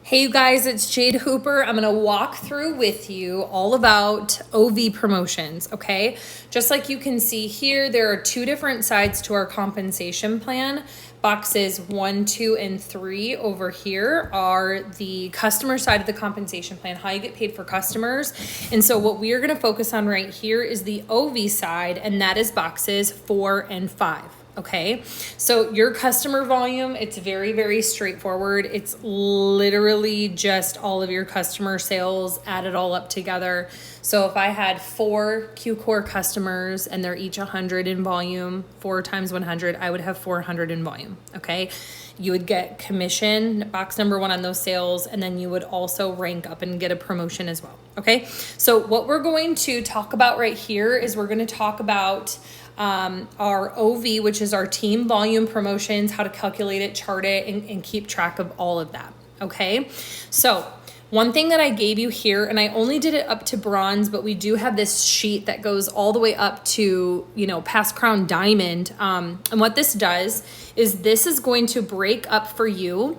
Hey you guys, it's Jade Hooper. I'm gonna walk through with you all about OV promotions, okay? Just like you can see here, there are two different sides to our compensation plan. Boxes 1, 2, and 3 over here are the customer side of the compensation plan, how you get paid for customers. And so what we are gonna focus on right here is the OV side, and that is boxes 4 and 5. Okay, so your customer volume, it's very, very straightforward. It's literally just all of your customer sales added all up together. So if I had 4 Q-Core customers and they're each 100 in volume, 4 times 100, I would have 400 in volume, okay? You would get commission, box number 1 on those sales, and then you would also rank up and get a promotion as well, okay? So what we're going to talk about right here is we're gonna talk about our OV, which is our team volume promotions, how to calculate it, chart it, and keep track of all of that, okay? So one thing that I gave you here, and I only did it up to bronze, but we do have this sheet that goes all the way up to, past crown diamond. And what this does is this is going to break up for you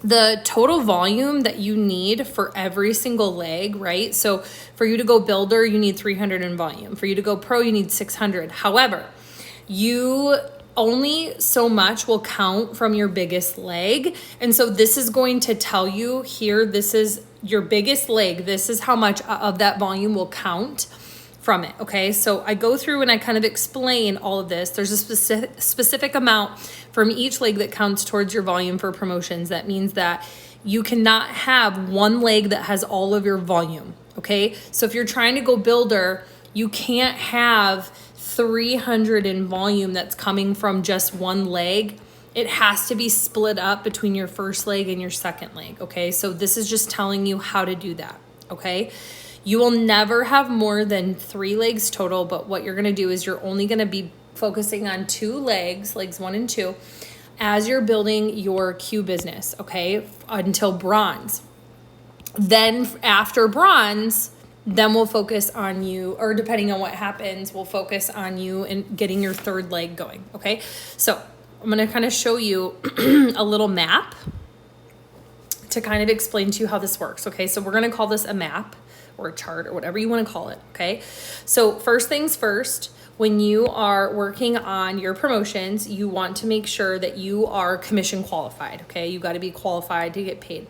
the total volume that you need for every single leg, right? So for you to go builder, you need 300 in volume. For you to go pro, you need 600. However, you only so much will count from your biggest leg. And so this is going to tell you here, this is your biggest leg. This is how much of that volume will count from it, okay? So I go through and I kind of explain all of this. There's a specific amount from each leg that counts towards your volume for promotions. That means that you cannot have one leg that has all of your volume, okay? So if you're trying to go builder, you can't have 300 in volume that's coming from just one leg. It has to be split up between your first leg and your second leg, okay? So this is just telling you how to do that, okay? You will never have more than 3 legs total, but what you're gonna do is you're only gonna be focusing on 2 legs, legs 1 and 2, as you're building your Q business, okay, until bronze. Then after bronze, then we'll focus on you, or depending on what happens, we'll focus on you and getting your 3rd leg going, okay? So I'm gonna kind of show you a little map to kind of explain to you how this works, okay? So we're gonna call this a map or a chart or whatever you want to call it, okay? So first things first, when you are working on your promotions, you want to make sure that you are commission qualified, okay? You got to be qualified to get paid.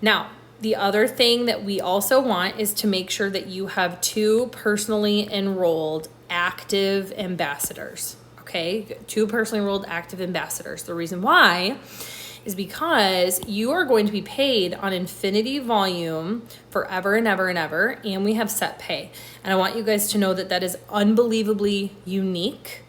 Now, the other thing that we also want is to make sure that you have 2 personally enrolled active ambassadors, okay? 2 personally enrolled active ambassadors. The reason why is because you are going to be paid on infinity volume forever and ever and ever, and we have set pay. And I want you guys to know that that is unbelievably unique.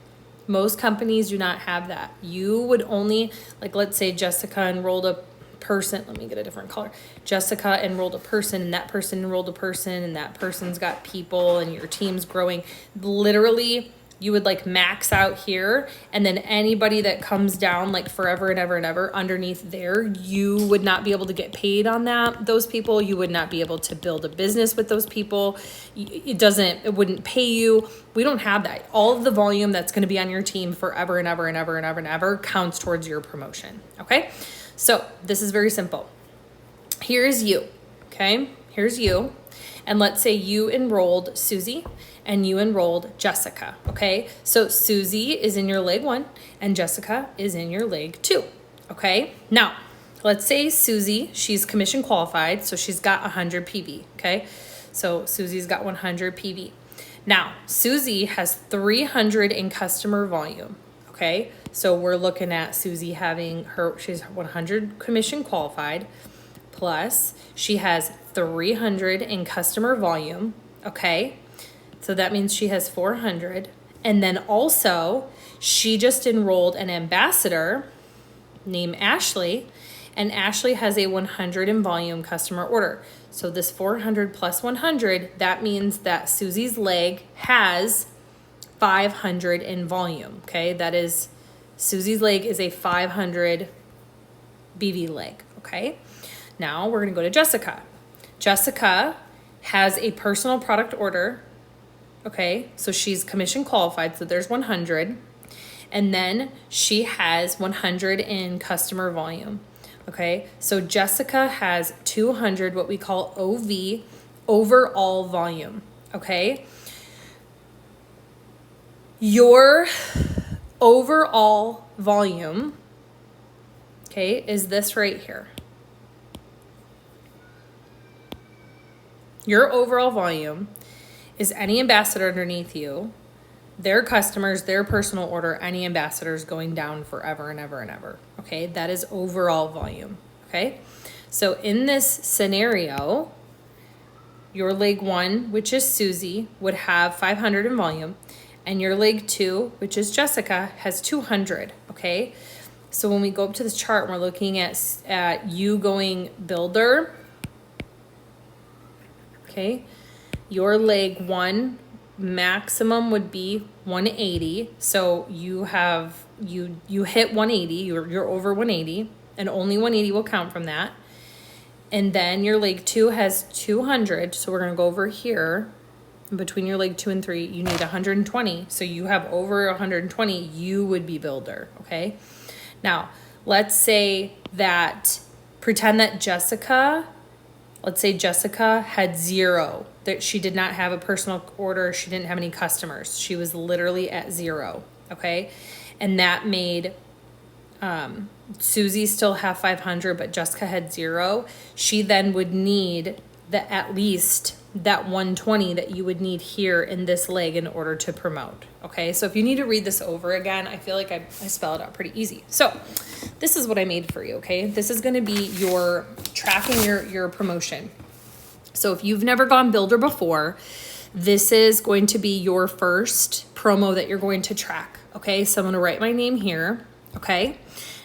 Most companies do not have that. You would only, like let's say Jessica enrolled a person, let me get a different color. Jessica enrolled a person, and that person enrolled a person, and that person's got people, and your team's growing. Literally, you would like max out here, and then anybody that comes down like forever and ever and ever underneath there, you would not be able to get paid on that. Those people, you would not be able to build a business with those people. It wouldn't pay you. We don't have that. All of the volume that's going to be on your team forever and ever and ever and ever and ever counts towards your promotion. Okay. So this is very simple. Here's you. Okay. Here's you. And let's say you enrolled Susie and you enrolled Jessica, okay? So Susie is in your leg 1 and Jessica is in your leg 2, okay? Now, let's say Susie, she's commission qualified, so she's got 100 PV, okay? So Susie's got 100 PV. Now, Susie has 300 in customer volume, okay? So we're looking at Susie having she's 100 commission qualified, plus she has 300 in customer volume, okay? So that means she has 400. And then also, she just enrolled an ambassador named Ashley, and Ashley has a 100 in volume customer order. So this 400 plus 100, that means that Susie's leg has 500 in volume, okay? That is, Susie's leg is a 500 BV leg, okay? Now we're gonna go to Jessica. Jessica has a personal product order, okay? So she's commission qualified, so there's 100. And then she has 100 in customer volume. Okay, so Jessica has 200, what we call OV, overall volume. Okay, your overall volume, okay, is this right here. Your overall volume is any ambassador underneath you, their customers, their personal order, any ambassadors going down forever and ever and ever. Okay, that is overall volume. Okay, so in this scenario, your leg 1, which is Susie, would have 500 in volume, and your leg 2, which is Jessica, has 200. Okay, so when we go up to this chart and we're looking at you going builder, okay, your leg 1 maximum would be 180. So you hit 180, you're over 180, and only 180 will count from that. And then your leg 2 has 200. So we're gonna go over here. Between your leg 2 and 3, you need 120. So you have over 120, you would be builder, okay? Now, let's say that, pretend that Jessica had 0, that she did not have a personal order, she didn't have any customers. She was literally at 0, okay? And that made Susie still have 500, but Jessica had 0. She then would need at least that 120 that you would need here in this leg in order to promote, okay? So if you need to read this over again, I feel like I spell it out pretty easy. So this is what I made for you, okay? This is gonna be your tracking your promotion. So if you've never gone builder before, this is going to be your first promo that you're going to track, okay? So I'm gonna write my name here, okay?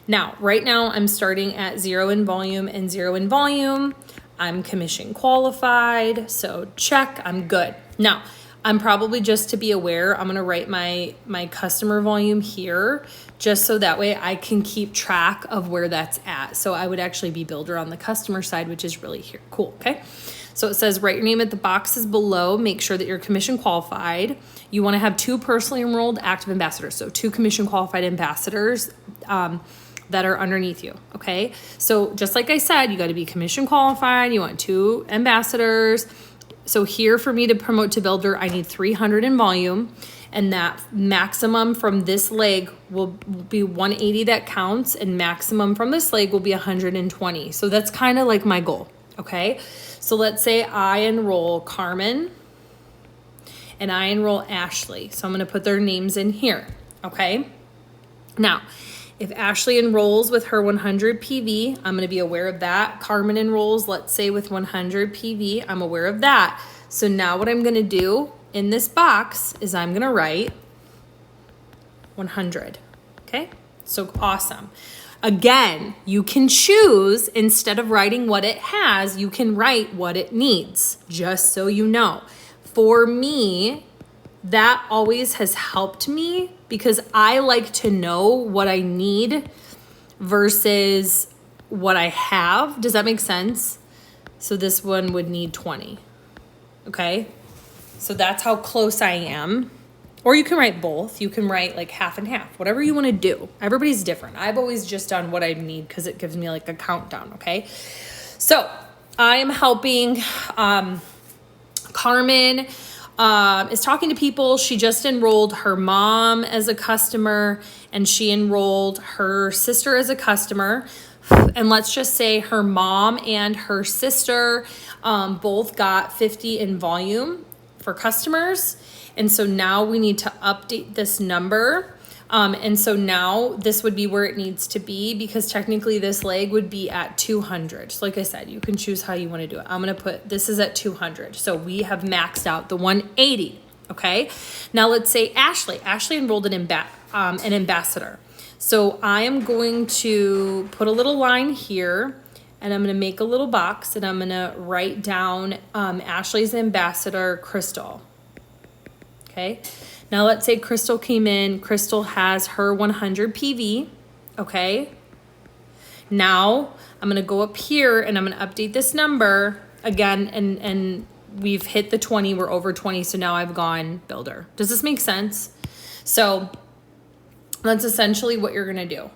Now, right now I'm starting at 0 in volume and 0 in volume. I'm commission qualified, so check, I'm good. Now, I'm probably, just to be aware, I'm gonna write my customer volume here, just so that way I can keep track of where that's at. So I would actually be builder on the customer side, which is really here. Cool, okay? So it says write your name at the boxes below, make sure that you're commission qualified. You wanna have 2 personally enrolled active ambassadors, so 2 commission qualified ambassadors that are underneath you, okay? So just like I said, you gotta be commission qualified, you want 2 ambassadors. So here for me to promote to builder, I need 300 in volume, and that maximum from this leg will be 180 that counts, and maximum from this leg will be 120. So that's kind of like my goal, okay? So let's say I enroll Carmen and I enroll Ashley. So I'm gonna put their names in here, okay? Now, if Ashley enrolls with her 100 PV, I'm gonna be aware of that. Carmen enrolls, let's say, with 100 PV, I'm aware of that. So now what I'm gonna do in this box is I'm gonna write 100, okay? So awesome. Again, you can choose, instead of writing what it has, you can write what it needs, just so you know. For me, that always has helped me because I like to know what I need versus what I have. Does that make sense? So this one would need 20, okay? So that's how close I am. Or you can write both. You can write like half and half, whatever you want to do. Everybody's different. I've always just done what I need because it gives me like a countdown, okay? So I am helping Carmen is talking to people. She just enrolled her mom as a customer, and she enrolled her sister as a customer. And let's just say her mom and her sister both got 50 in volume for customers. And so now we need to update this number. And so now this would be where it needs to be, because technically this leg would be at 200. So like I said, you can choose how you want to do it. I'm going to put, this is at 200. So we have maxed out the 180. Okay. Now let's say Ashley enrolled an ambassador. So I am going to put a little line here, and I'm going to make a little box, and I'm going to write down Ashley's ambassador, Crystal. Okay. Now let's say Crystal came in. Crystal has her 100 PV, okay? Now I'm gonna go up here and I'm gonna update this number again, and we've hit the 20, we're over 20, so now I've gone builder. Does this make sense? So that's essentially what you're gonna do.